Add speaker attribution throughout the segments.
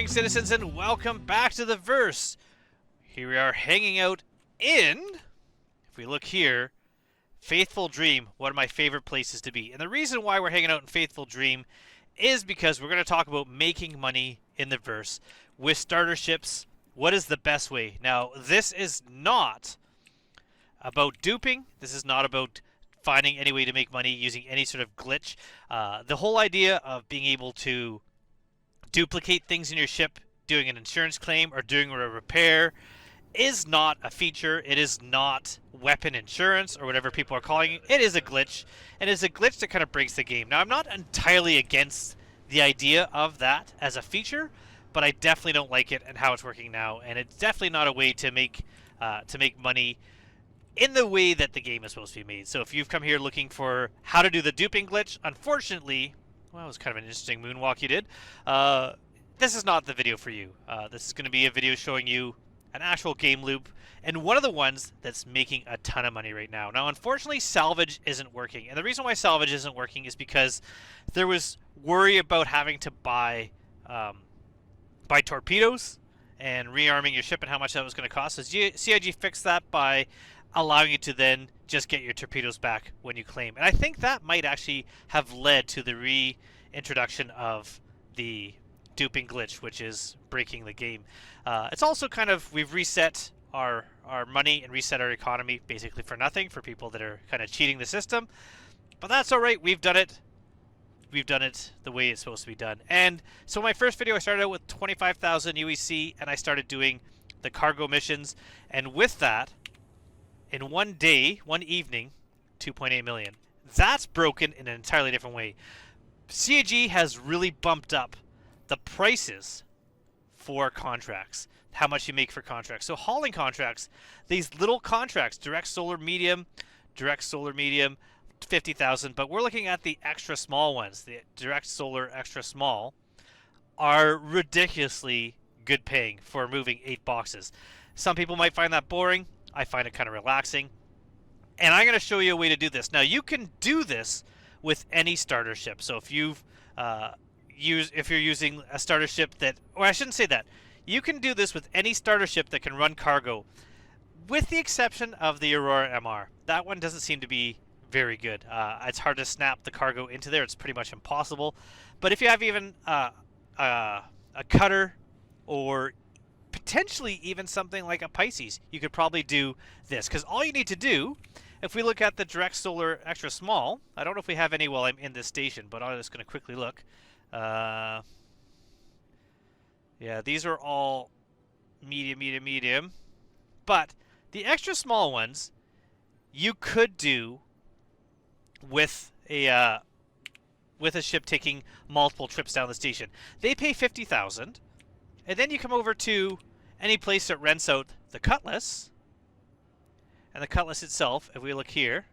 Speaker 1: Citizens, and welcome back to the Verse. Here we are hanging out in, if we look here, Faithful Dream, one of my favorite places to be. And the reason why we're hanging out in Faithful Dream is because we're going to talk about making money in the Verse with starter ships. What is the best way? Now, this is not about duping. This is not about finding any way to make money using any sort of glitch. The whole idea of being able to duplicate things in your ship, doing an insurance claim or doing a repair, is not a feature. It is not weapon insurance or whatever people are calling it. It is a glitch, and it's a glitch that kind of breaks the game. Now, I'm not entirely against the idea of that as a feature, but I definitely don't like it and how it's working now, and it's definitely not a way to make money in the way that the game is supposed to be made. So if you've come here looking for how to do the duping glitch, unfortunately, well, it was kind of an interesting moonwalk you did. This is not the video for you. This is going to be a video showing you an actual game loop, and one of the ones that's making a ton of money right now. Now, unfortunately, salvage isn't working. And the reason why salvage isn't working is because there was worry about having to buy torpedoes and rearming your ship and how much that was going to cost. So CIG fixed that by allowing you to then just get your torpedoes back when you claim. And I think that might actually have led to the reintroduction of the duping glitch, which is breaking the game. It's also kind of, we've reset our money and reset our economy basically for nothing for people that are kind of cheating the system. But that's all right. We've done it. We've done it the way it's supposed to be done. And so my first video, I started out with 25,000 UEC, and I started doing the cargo missions. And with that, in one day, one evening, 2.8 million. That's broken in an entirely different way. CIG has really bumped up the prices for contracts, how much you make for contracts. So hauling contracts, these little contracts, direct solar medium, 50,000, but we're looking at the extra small ones. The direct solar extra small are ridiculously good paying for moving 8 boxes. Some people might find that boring. I find it kind of relaxing. And I'm going to show you a way to do this. Now, you can do this with any starter ship. So if you're using a starter ship that, or I shouldn't say that, you can do this with any starter ship that can run cargo, with the exception of the Aurora MR. That one doesn't seem to be very good. It's hard to snap the cargo into there. It's pretty much impossible. But if you have even a cutter, or potentially even something like a Pisces, you could probably do this. Because all you need to do, if we look at the direct solar extra small, I don't know if we have any while I'm in this station, but I'm just going to quickly look. Yeah, these are all medium. But the extra small ones, you could do with a ship taking multiple trips down the station. They pay 50,000. And then you come over to any place that rents out the Cutlass. And the Cutlass itself, if we look here,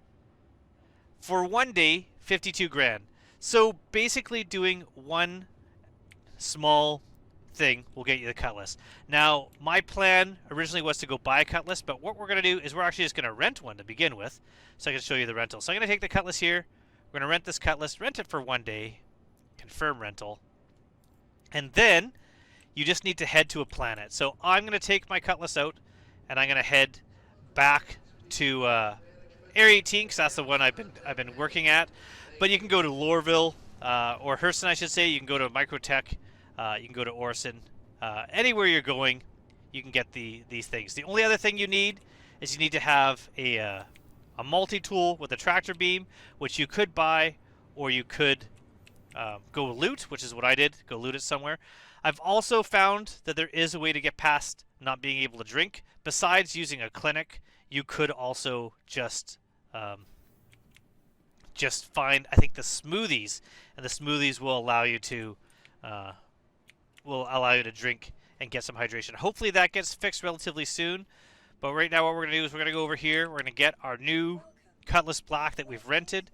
Speaker 1: for one day, 52 grand. So basically doing one small thing will get you the Cutlass. Now, my plan originally was to go buy a Cutlass, but what we're going to do is we're actually just going to rent one to begin with, so I can show you the rental. So I'm going to take the Cutlass here. We're going to rent this Cutlass, rent it for one day, confirm rental, and then you just need to head to a planet. So I'm going to take my Cutlass out, and I'm going to head back to Area 18, because that's the one I've been working at. But you can go to Lorville, or Hurston, I should say. You can go to Microtech. You can go to Orson. Anywhere you're going, you can get these things. The only other thing you need is you need to have a multi-tool with a tractor beam, which you could buy, or you could go loot, which is what I did. Go loot it somewhere. I've also found that there is a way to get past not being able to drink. Besides using a clinic, you could also just find, I think, the smoothies, and the smoothies will allow you to drink and get some hydration. Hopefully that gets fixed relatively soon. But right now what we're going to do is we're going to go over here. We're going to get our new Cutlass Black that we've rented.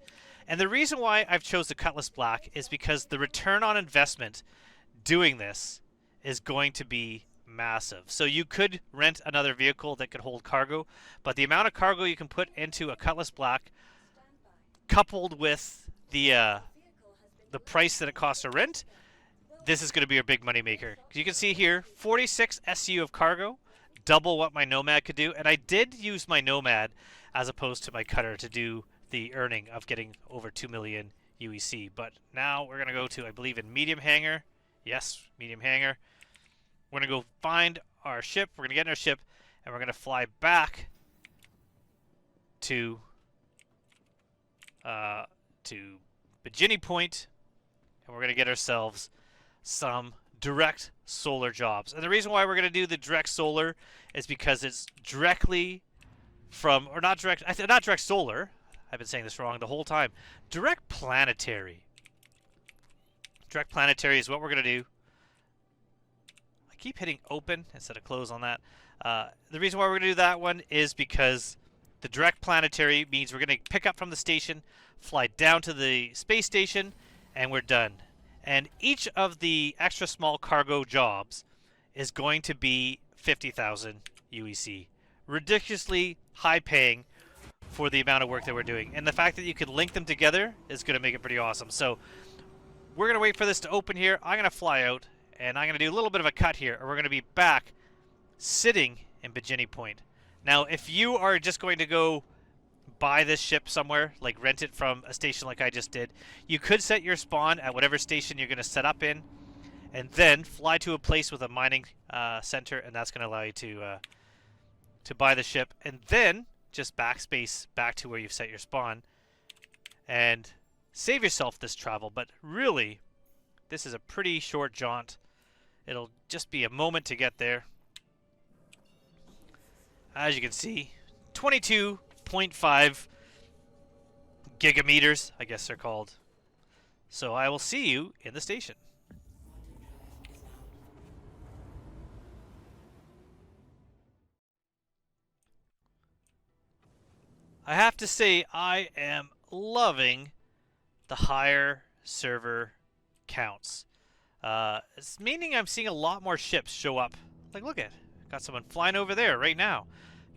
Speaker 1: And the reason why I've chose the Cutlass Black is because the return on investment doing this is going to be massive. So you could rent another vehicle that could hold cargo, but the amount of cargo you can put into a Cutlass Black, coupled with the price that it costs to rent, this is going to be a big money maker. You can see here, 46 SU of cargo, double what my Nomad could do, and I did use my Nomad as opposed to my Cutter to do the earning of getting over 2 million UEC. But now we're going to go to, I believe, in medium hangar. Yes, medium hangar. We're going to go find our ship. We're going to get in our ship, and we're going to fly back to Bikini Point, and we're going to get ourselves some direct solar jobs. And the reason why we're going to do the direct solar is because it's directly from, or not direct, not direct solar. I've been saying this wrong the whole time. Direct planetary. Direct planetary is what we're going to do. I keep hitting open instead of close on that. The reason why we're going to do that one is because the direct planetary means we're going to pick up from the station, fly down to the space station, and we're done. And each of the extra small cargo jobs is going to be 50,000 UEC. Ridiculously high paying for the amount of work that we're doing. And the fact that you can link them together is going to make it pretty awesome. So we're going to wait for this to open here. I'm going to fly out, and I'm going to do a little bit of a cut here, and we're going to be back sitting in Bikini Point. Now, if you are just going to go buy this ship somewhere, like rent it from a station like I just did, you could set your spawn at whatever station you're going to set up in, and then fly to a place with a mining center, and that's going to allow you to buy the ship, and then just backspace back to where you've set your spawn and save yourself this travel. But really, this is a pretty short jaunt. It'll just be a moment to get there. As you can see, 22.5 gigameters, I guess they're called. So I will see you in the station. I have to say, I am loving the higher server counts. It's meaning I'm seeing a lot more ships show up. Like, look at, got someone flying over there right now.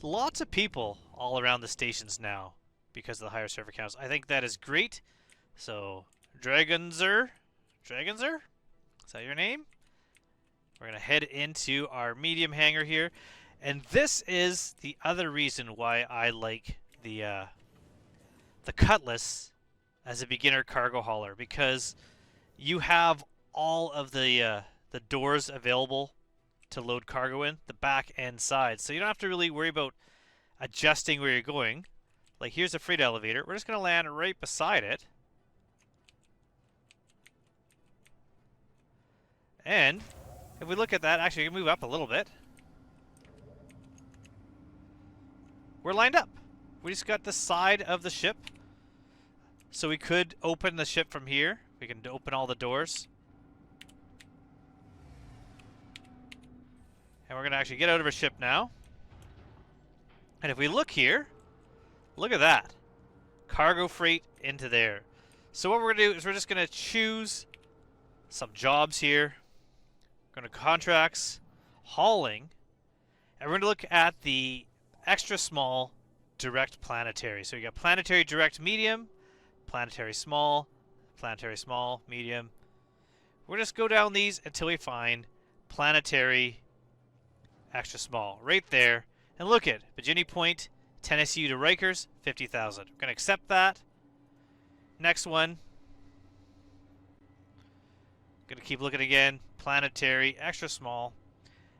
Speaker 1: Lots of people all around the stations now because of the higher server counts. I think that is great. So, Dragonzer? Is that your name? We're going to head into our medium hangar here. And this is the other reason why I like the Cutlass as a beginner cargo hauler, because you have all of the doors available to load cargo in, the back and side. So you don't have to really worry about adjusting where you're going. Like, here's a freight elevator. We're just going to land right beside it. And if we look at that, actually, we can move up a little bit. We're lined up. We just got the side of the ship. So we could open the ship from here. We can open all the doors. And we're going to actually get out of our ship now. And if we look here, look at that. Cargo freight into there. So what we're going to do is we're just going to choose some jobs here. We're going to contracts, hauling, and we're going to look at the extra small direct planetary. So you got planetary direct medium, planetary small, medium. We'll just go down these until we find planetary extra small right there. And look at Bikini Point, 10 SU to Rikers, 50,000. We're going to accept that. Next one. Going to keep looking again. Planetary extra small.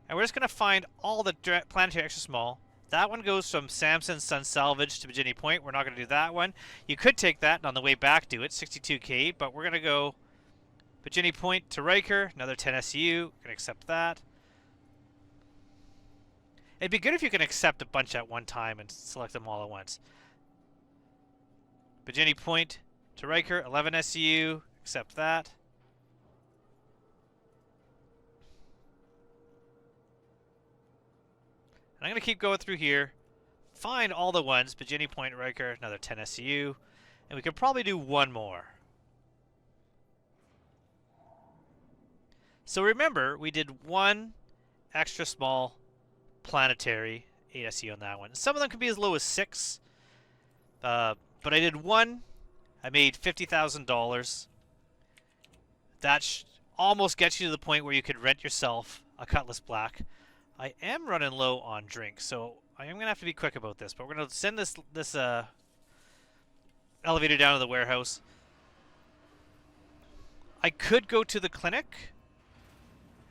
Speaker 1: And we're just going to find all the planetary extra small. That one goes from Samson Sun Salvage to Bikini Point. We're not going to do that one. You could take that and on the way back do it, 62K, but we're going to go Bikini Point to Riker, another 10 SU. We're going to accept that. It'd be good if you can accept a bunch at one time and select them all at once. Bikini Point to Riker, 11 SU. Accept that. And I'm going to keep going through here. find all the ones. Bajini Point Riker, another 10 SCU. And we could probably do one more. So remember, we did one extra small planetary 8 SCU on that one. Some of them could be as low as 6. But I did one. I made $50,000. That almost gets you to the point where you could rent yourself a Cutlass Black. I am running low on drinks, so I am going to have to be quick about this. But we're going to send this elevator down to the warehouse. I could go to the clinic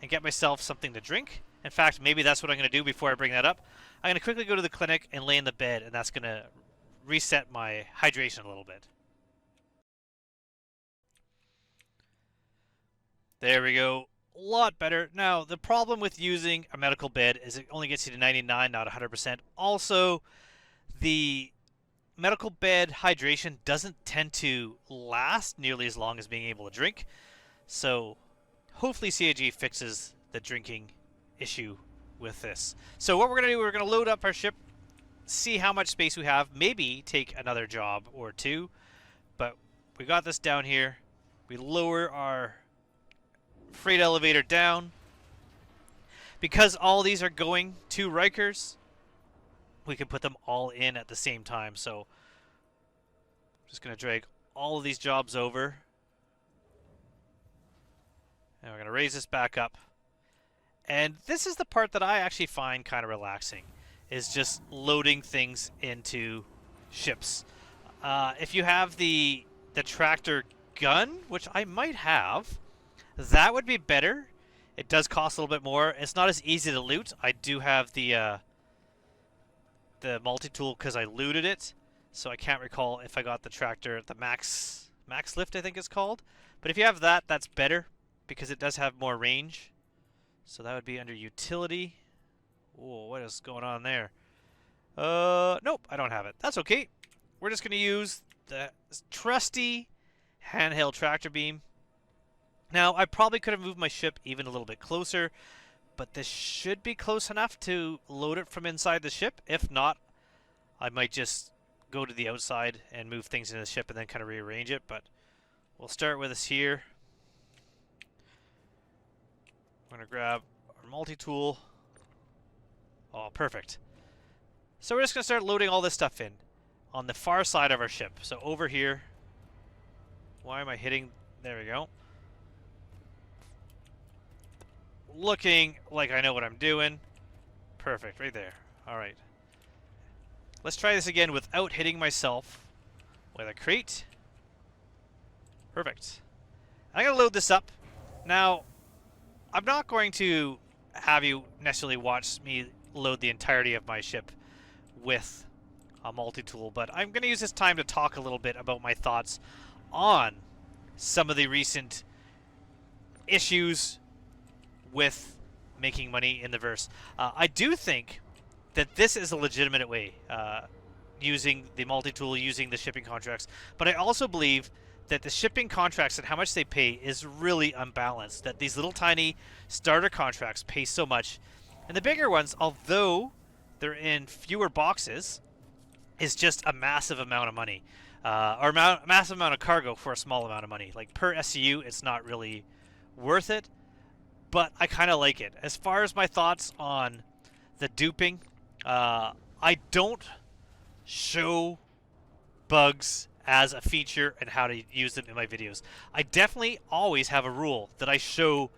Speaker 1: and get myself something to drink. In fact, maybe that's what I'm going to do before I bring that up. I'm going to quickly go to the clinic and lay in the bed, and that's going to reset my hydration a little bit. There we go. A lot better. Now, the problem with using a medical bed is it only gets you to 99, not 100%. Also, the medical bed hydration doesn't tend to last nearly as long as being able to drink. So, hopefully CIG fixes the drinking issue with this. So what we're going to do, we're going to load up our ship, see how much space we have, maybe take another job or two. But we got this down here. We lower our freight elevator down. Because all these are going to Rikers, we can put them all in at the same time. So I'm just going to drag all of these jobs over. And we're going to raise this back up. And this is the part that I actually find kind of relaxing, is just loading things into ships. If you have the tractor gun, which I might have, that would be better. It does cost a little bit more. It's not as easy to loot. I do have the multi-tool because I looted it, so I can't recall if I got the tractor, the max lift I think it's called. But if you have that, that's better because it does have more range. So that would be under utility. Whoa, what is going on there? Nope, I don't have it. That's okay. We're just going to use the trusty handheld tractor beam. Now, I probably could have moved my ship even a little bit closer, but this should be close enough to load it from inside the ship. If not, I might just go to the outside and move things into the ship and then kind of rearrange it. But we'll start with this here. I'm going to grab our multi-tool. Oh, perfect. So we're just going to start loading all this stuff in on the far side of our ship. So over here. Why am I hitting? There we go. Looking like I know what I'm doing. Perfect, right there. Alright. Let's try this again without hitting myself with a crate. Perfect. I'm going to load this up. Now, I'm not going to have you necessarily watch me load the entirety of my ship with a multi-tool, but I'm going to use this time to talk a little bit about my thoughts on some of the recent issues with making money in the verse. I do think that this is a legitimate way, using the multi-tool, using the shipping contracts, but I also believe that the shipping contracts and how much they pay is really unbalanced, that these little tiny starter contracts pay so much, and the bigger ones, although they're in fewer boxes, is just a massive amount of money, or massive amount of cargo for a small amount of money. Like per SCU, it's not really worth it, but I kind of like it. As far as my thoughts on the duping, I don't show bugs as a feature and how to use them in my videos. I definitely always have a rule that I show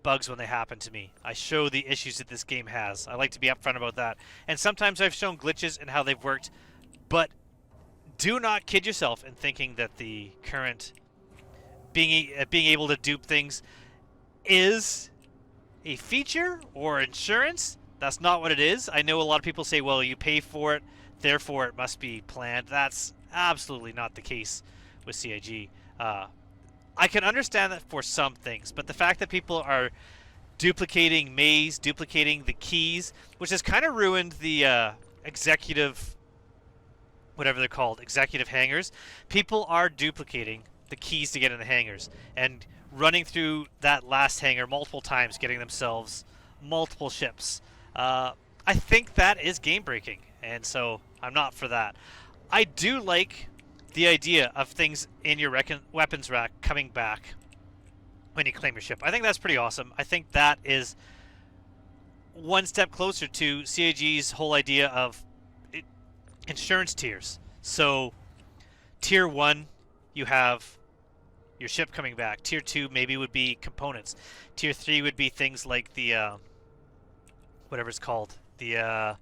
Speaker 1: bugs when they happen to me. I show the issues that this game has. I like to be upfront about that. And sometimes I've shown glitches and how they've worked, but do not kid yourself in thinking that the current being able to dupe things is a feature or insurance. That's not what it is. I know a lot of people say, well, you pay for it, therefore it must be planned. That's absolutely not the case with CIG. I can understand that for some things, but the fact that people are duplicating maze, duplicating the keys, which has kind of ruined the executive, whatever they're called, executive hangars. People are duplicating the keys to get in the hangars and running through that last hangar multiple times, getting themselves multiple ships. I think that is game breaking, and so I'm not for that. I do like the idea of things in your weapons rack coming back when you claim your ship. I think that's pretty awesome. I think that is one step closer to CAG's whole idea of insurance tiers. So, tier 1, you have your ship coming back. Tier 2 maybe would be components. Tier 3 would be things like the whatever it's called, the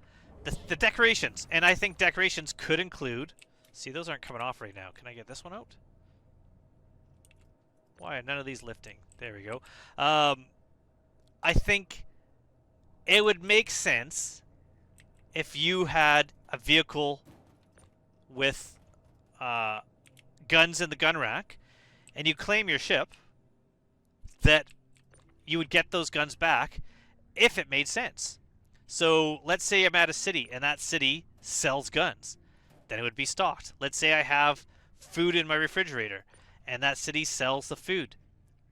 Speaker 1: decorations. And I think decorations could include. See, those aren't coming off right now. Can I get this one out? Why are none of these lifting? There we go. I think it would make sense if you had a vehicle with guns in the gun rack and you claim your ship, that you would get those guns back if it made sense. So let's say I'm at a city and that city sells guns. Then it would be stocked. Let's say I have food in my refrigerator and that city sells the food.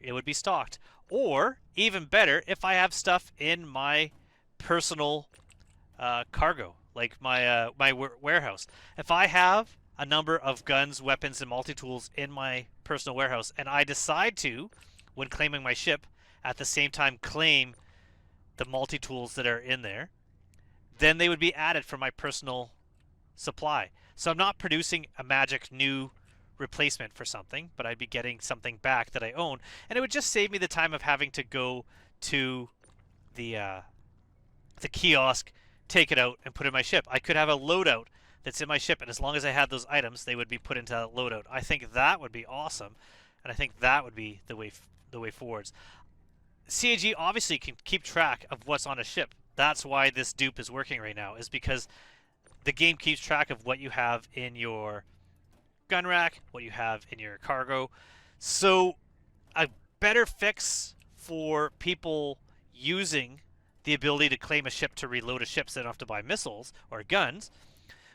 Speaker 1: It would be stocked. Or, even better, if I have stuff in my personal cargo, like my warehouse. If I have a number of guns, weapons, and multi-tools in my personal warehouse, and I decide to, when claiming my ship, at the same time claim the multi-tools that are in there, then they would be added for my personal supply. So I'm not producing a magic new replacement for something, but I'd be getting something back that I own, and it would just save me the time of having to go to the kiosk, take it out, and put it in my ship. I could have a loadout that's in my ship, and as long as I had those items, they would be put into that loadout. I think that would be awesome, and I think that would be the way forwards. CAG obviously can keep track of what's on a ship. That's why this dupe is working right now, is because the game keeps track of what you have in your gun rack, what you have in your cargo. So a better fix for people using the ability to claim a ship to reload a ship so they don't have to buy missiles or guns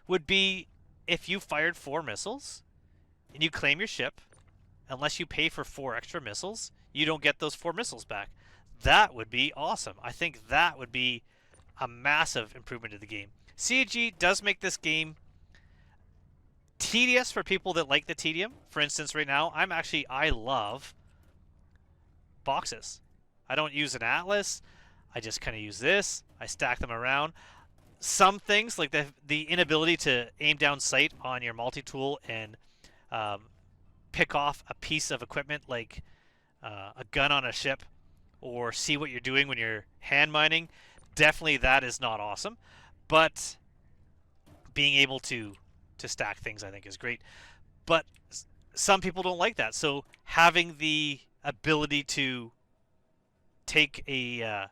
Speaker 1: would be if you fired 4 missiles and you claim your ship, unless you pay for 4 extra missiles, you don't get those 4 missiles back. That would be awesome. I think that would be a massive improvement to the game. CAG does make this game tedious for people that like the tedium. For instance, right now, I love boxes. I don't use an atlas. I just kind of use this. I stack them around. Some things, like the inability to aim down sight on your multi-tool and pick off a piece of equipment like a gun on a ship, or see what you're doing when you're hand mining, definitely that is not awesome. But being able to stack things, I think, is great. But some people don't like that. So having the ability to take a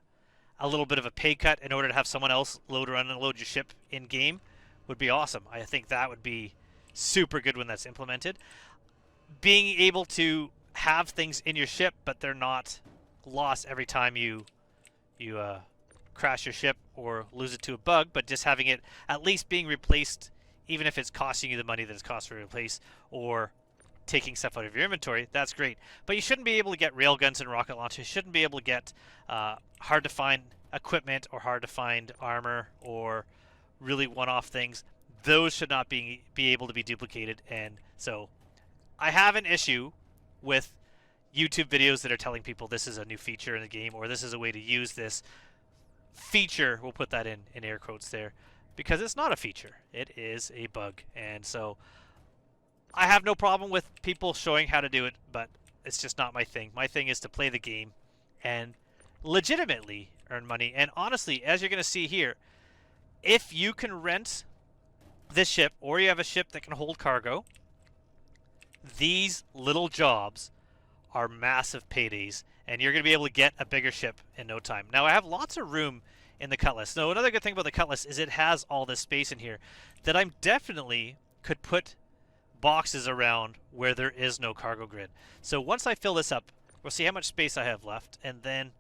Speaker 1: little bit of a pay cut in order to have someone else load or unload your ship in game would be awesome. I think that would be super good when that's implemented. Being able to have things in your ship, but they're not lost every time you crash your ship or lose it to a bug, but just having it at least being replaced, even if it's costing you the money that it's cost to replace, or taking stuff out of your inventory, that's great. But you shouldn't be able to get railguns and rocket launchers. You shouldn't be able to get hard to find equipment or hard to find armor or really one-off things. Those should not be able to be duplicated. And so I have an issue with YouTube videos that are telling people this is a new feature in the game, or this is a way to use this feature. We'll put that in air quotes there, because it's not a feature. It is a bug. And so I have no problem with people showing how to do it, but it's just not my thing. My thing is to play the game and legitimately earn money. And honestly, as you're going to see here, if you can rent this ship, or you have a ship that can hold cargo, these little jobs are massive paydays, and you're going to be able to get a bigger ship in no time. Now, I have lots of room in the Cutlass. Now, another good thing about the Cutlass is it has all this space in here that I'm definitely could put boxes around where there is no cargo grid. So once I fill this up, we'll see how much space I have left, and then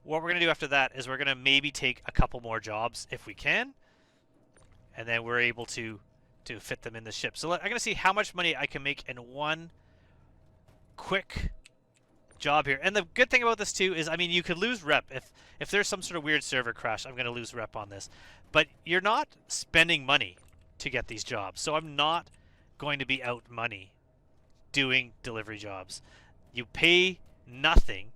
Speaker 1: what we're going to do after that is we're going to maybe take a couple more jobs if we can, and then we're able to fit them in the ship. So I'm going to see how much money I can make in one quick job here. And the good thing about this too is, I mean, you could lose rep if there's some sort of weird server crash. I'm going to lose rep on this, but you're not spending money to get these jobs, so I'm not going to be out money doing delivery jobs. You pay nothing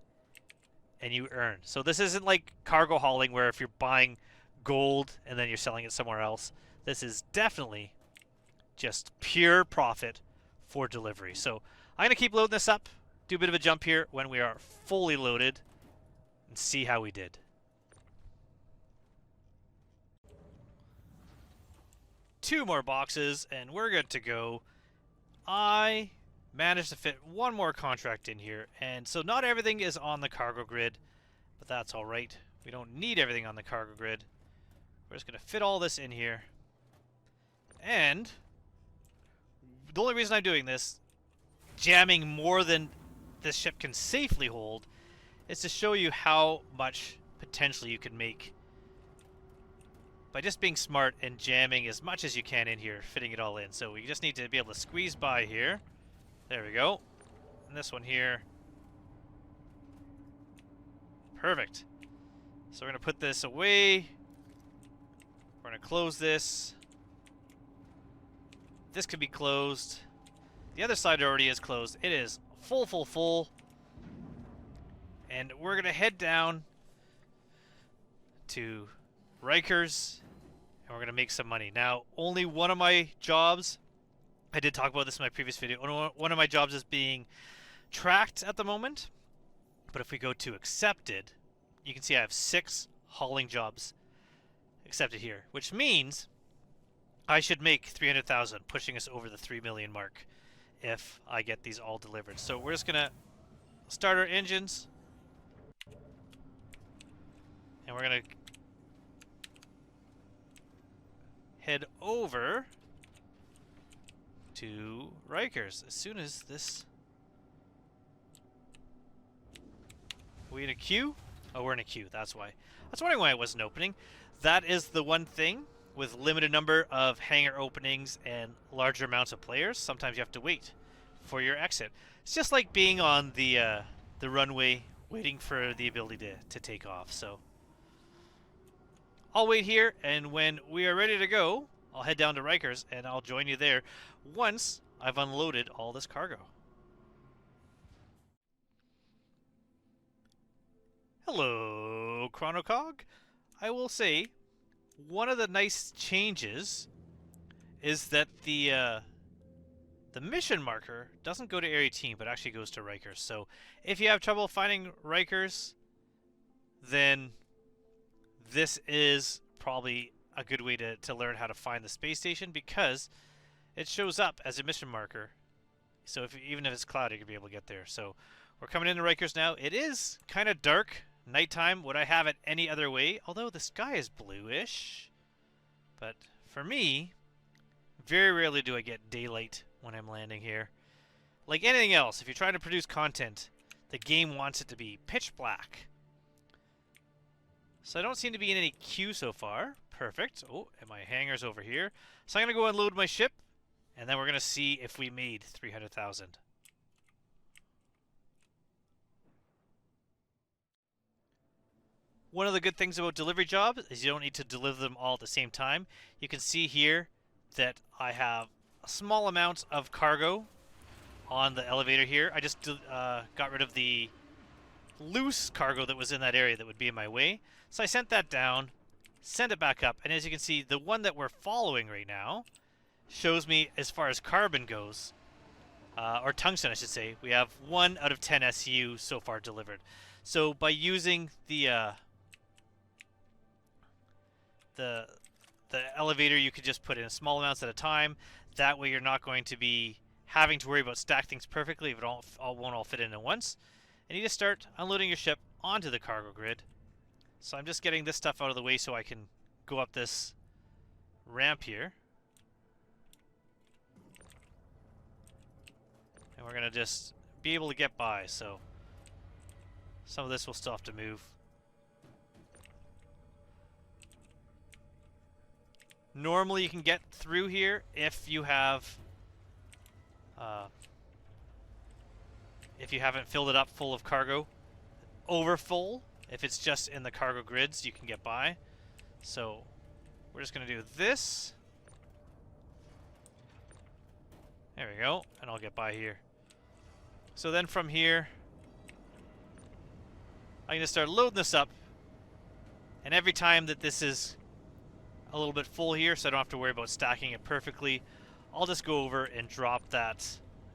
Speaker 1: and you earn. So this isn't like cargo hauling where if you're buying gold and then you're selling it somewhere else. This is definitely just pure profit for delivery. So I'm going to keep loading this up, do a bit of a jump here when we are fully loaded, and see how we did. Two more boxes, and we're good to go. I managed to fit one more contract in here, and so not everything is on the cargo grid, but that's all right. We don't need everything on the cargo grid. We're just going to fit all this in here. And the only reason I'm doing this, jamming more than this ship can safely hold, is to show you how much potential you can make by just being smart and jamming as much as you can in here, fitting it all in. So we just need to be able to squeeze by here. There we go. And this one here. Perfect. So we're going to put this away. We're going to close this. This could be closed. The other side already is closed. It is full, full, full. And we're going to head down to Rikers, and we're going to make some money. Now, only one of my jobs, I did talk about this in my previous video, one of my jobs is being tracked at the moment. But if we go to accepted, you can see I have 6 hauling jobs accepted here, which means I should make 300,000, pushing us over the 3 million mark if I get these all delivered. So we're just going to start our engines, and we're going to head over to Rikers as soon as this... Are we in a queue? Oh, we're in a queue, that's why. I was wondering why it wasn't opening. That is the one thing with limited number of hangar openings and larger amounts of players. Sometimes you have to wait for your exit. It's just like being on the runway waiting for the ability to take off. So I'll wait here, and when we are ready to go, I'll head down to Rikers and I'll join you there once I've unloaded all this cargo. Hello, Chronocog. I will say, one of the nice changes is that the mission marker doesn't go to Area Team, but actually goes to Rikers. So if you have trouble finding Rikers, then this is probably a good way to learn how to find the space station, because it shows up as a mission marker. So even if it's cloudy, you'll be able to get there. So we're coming into Rikers now. It is kind of dark. Nighttime. Would I have it any other way? Although the sky is bluish. But for me, very rarely do I get daylight when I'm landing here. Like anything else, if you're trying to produce content, the game wants it to be pitch black. So I don't seem to be in any queue so far. Perfect. Oh, and my hangar's over here. So I'm going to go unload my ship, and then we're going to see if we made 300,000. One of the good things about delivery jobs is you don't need to deliver them all at the same time. You can see here that I have a small amount of cargo on the elevator here. I just got rid of the loose cargo that was in that area that would be in my way. So I sent that down, sent it back up, and as you can see, the one that we're following right now shows me as far as carbon goes, or tungsten I should say, we have 1 out of 10 SU so far delivered. So by using the elevator, you could just put in small amounts at a time. That way you're not going to be having to worry about stack things perfectly if it won't all fit in at once. And you just start unloading your ship onto the cargo grid. So I'm just getting this stuff out of the way so I can go up this ramp here. And we're going to just be able to get by. So some of this will still have to move. Normally you can get through here if you have if you haven't filled it up full of cargo. Over full, if it's just in the cargo grids, you can get by. So we're just going to do this. There we go, and I'll get by here. So then from here, I'm going to start loading this up. And every time that this is a little bit full here, so I don't have to worry about stacking it perfectly, I'll just go over and drop that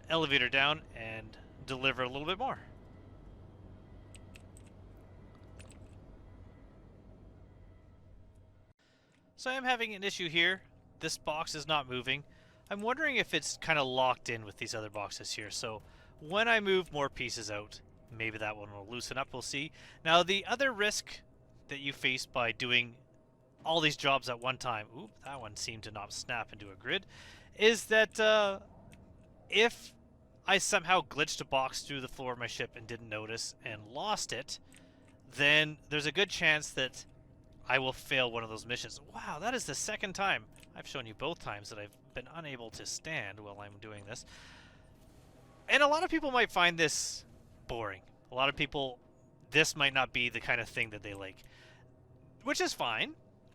Speaker 1: elevator down and deliver a little bit more. So I'm having an issue here. This box is not moving. I'm wondering if it's kind of locked in with these other boxes here. So when I move more pieces out, maybe that one will loosen up, we'll see. Now the other risk that you face by doing all these jobs at one time, oop, that one seemed to not snap into a grid, is that if I somehow glitched a box through the floor of my ship and didn't notice and lost it, then there's a good chance that I will fail one of those missions. Wow, that is the second time. I've shown you both times that I've been unable to stand while I'm doing this. And a lot of people might find this boring. A lot of people, this might not be the kind of thing that they like. Which is fine,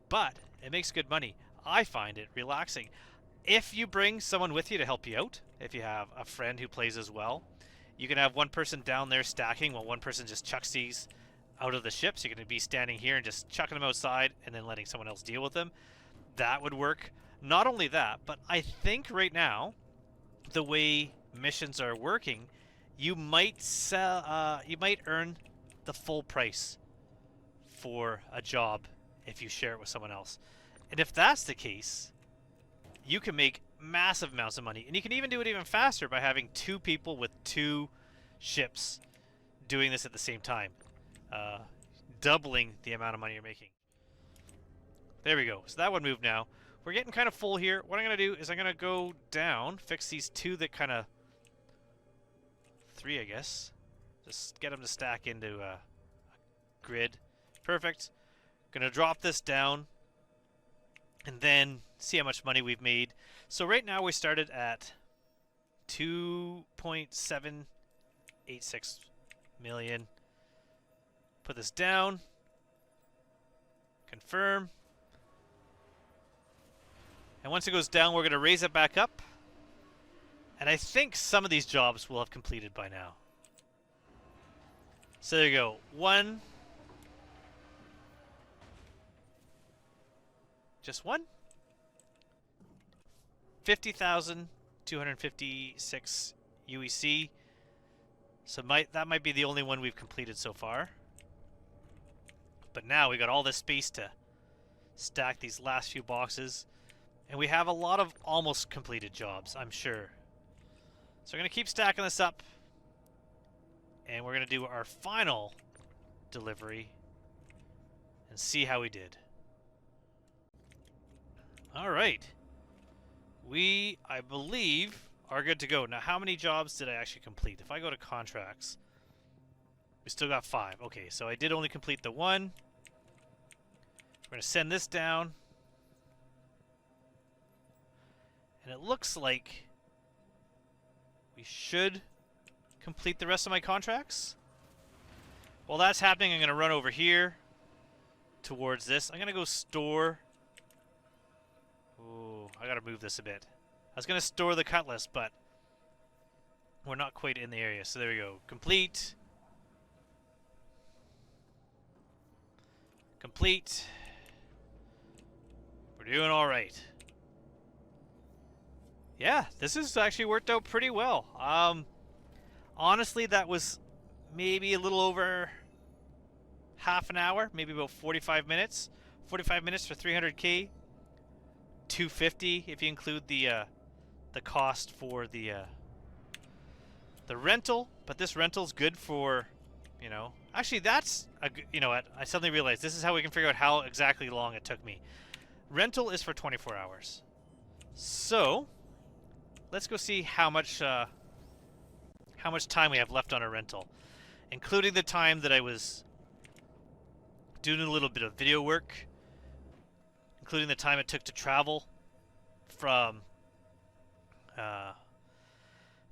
Speaker 1: but it makes good money. I find it relaxing. If you bring someone with you to help you out, if you have a friend who plays as well, you can have one person down there stacking while one person just chucks these out of the ship. So you're going to be standing here and just chucking them outside and then letting someone else deal with them. That would work. Not only that, but I think right now, the way missions are working, you might earn the full price for a job if you share it with someone else. And if that's the case, you can make massive amounts of money. And you can even do it even faster by having two people with two ships doing this at the same time. Doubling the amount of money you're making. There we go. So that one moved now. We're getting kind of full here. What I'm going to do is I'm going to go down, fix these two that kind of... three, I guess. Just get them to stack into a grid. Perfect. Going to drop this down and then see how much money we've made. So right now we started at 2.786 million. Put this down. Confirm. And once it goes down, we're going to raise it back up. And I think some of these jobs will have completed by now. So there you go. One. Just one. 50,256 UEC. So that might be the only one we've completed so far. But now we got all this space to stack these last few boxes. And we have a lot of almost completed jobs, I'm sure. So we're going to keep stacking this up. And we're going to do our final delivery and see how we did. Alright. We, I believe, are good to go. Now, how many jobs did I actually complete? If I go to contracts, we still got 5. Okay, so I did only complete the one. We're going to send this down. And it looks like we should complete the rest of my contracts. While that's happening, I'm going to run over here towards this. I'm going to go store. Ooh, I got to move this a bit. I was going to store the cutlass, but we're not quite in the area. So there we go. Complete. Complete. We're doing all right. Yeah, this has actually worked out pretty well. Honestly, that was maybe a little over half an hour, maybe about 45 minutes. 45 minutes for 300k. 250 if you include the cost for the rental. But this rental's good for, you know. Actually, that's you know what? I suddenly realized this is how we can figure out how exactly long it took me. Rental is for 24 hours. So let's go see how much time we have left on a rental, including the time that I was doing a little bit of video work, including the time it took to travel from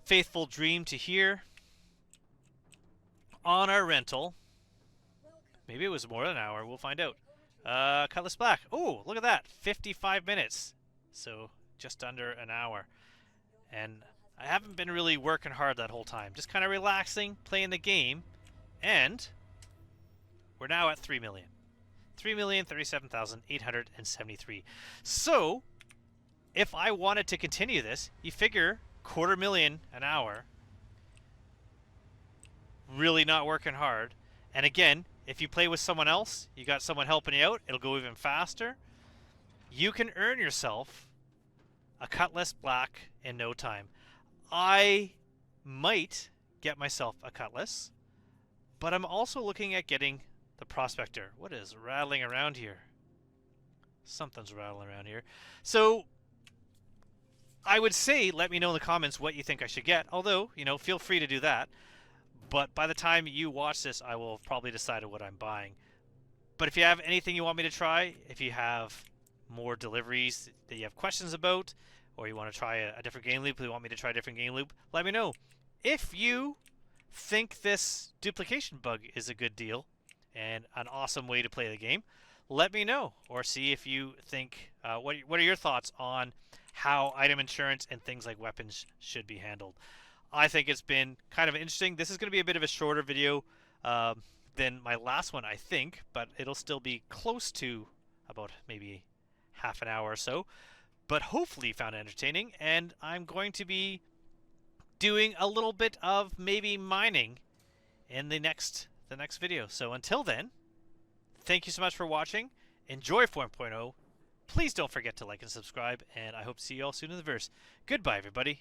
Speaker 1: Faithful Dream to here. on our rental. Maybe it was more than an hour. We'll find out. Cutlass Black. Oh, look at that. 55 minutes. So just under an hour. And I haven't been really working hard that whole time. Just kind of relaxing, playing the game. And we're now at 3 million. 3,037,873. So, if I wanted to continue this, you figure $250,000 an hour. Really not working hard. And again, if you play with someone else, you got someone helping you out, it'll go even faster. You can earn yourself a Cutlass Black in no time. I might get myself a Cutlass, but I'm also looking at getting the Prospector. What is rattling around here? Something's rattling around here. So I would say let me know in the comments what you think I should get. Although, you know, feel free to do that. But by the time you watch this, I will have probably decided what I'm buying. But if you have anything you want me to try, if you have more deliveries that you have questions about, or you want to try a different game loop, or you want me to try a different game loop, let me know. If you think this duplication bug is a good deal and an awesome way to play the game, let me know. Or see if you think, what are your thoughts on how item insurance and things like weapons should be handled. I think it's been kind of interesting. This is going to be a bit of a shorter video than my last one, I think, but it'll still be close to about maybe half an hour or so. But hopefully you found it entertaining, and I'm going to be doing a little bit of maybe mining in the next video. So until then, thank you so much for watching. Enjoy 4.0. Please don't forget to like and subscribe, and I hope to see you all soon in the verse. Goodbye, everybody.